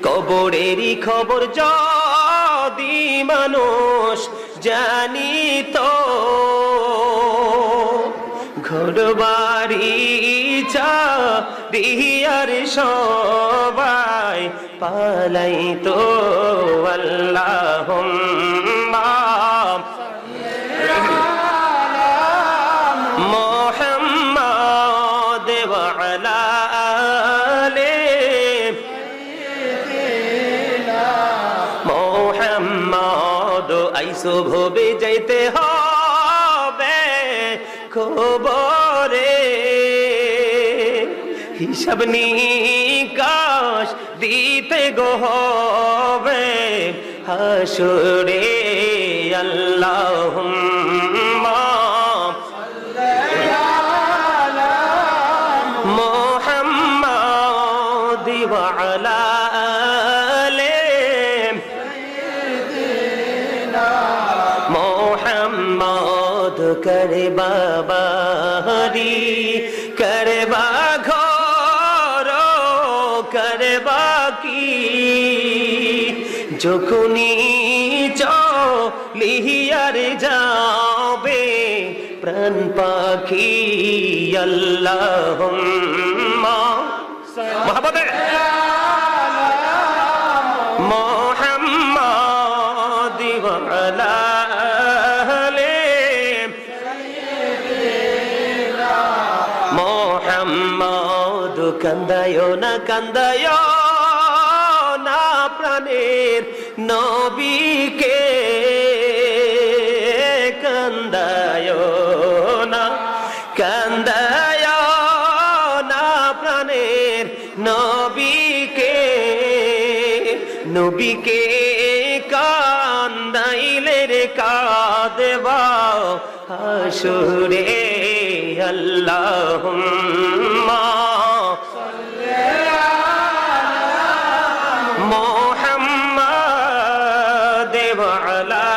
কবরেরই খবর যদি মানুষ জানিত, ঘরবাড়ি ছাড়িয়ার সবাই পালাইতো। আল্লাহুম্মা মুহাম্মাদ ওয়া আলা আলি মুহাম্মাদ। আইসো ভবে যাইতে হবে খবরে, হিসাব নিকাশ দিতে গো হবে হাসরে। আল্লাহুম্মা মুহাম্মাদ ওয়া আলা আলি মুহাম্মাদ। করে বাবারি করবা ঘর করবা কি, যখনই চলিয়ার যাবে প্রাণ পাখি। আল্লাহুম্মা মুহাম্মাদ মুহাম্মাদ ওয়া আলা আলি মুহাম্মাদ। কান্দায়ো না কান্দায়ো না প্রাণের নবীকে, কান্দায়ো না কান্দায়ো না প্রাণের নবীকে। নবীকে কান্দাইলে রে কাঁদবা হাসরে। আল্লাহুম্মা মুহাম্মাদ ওয়া আলা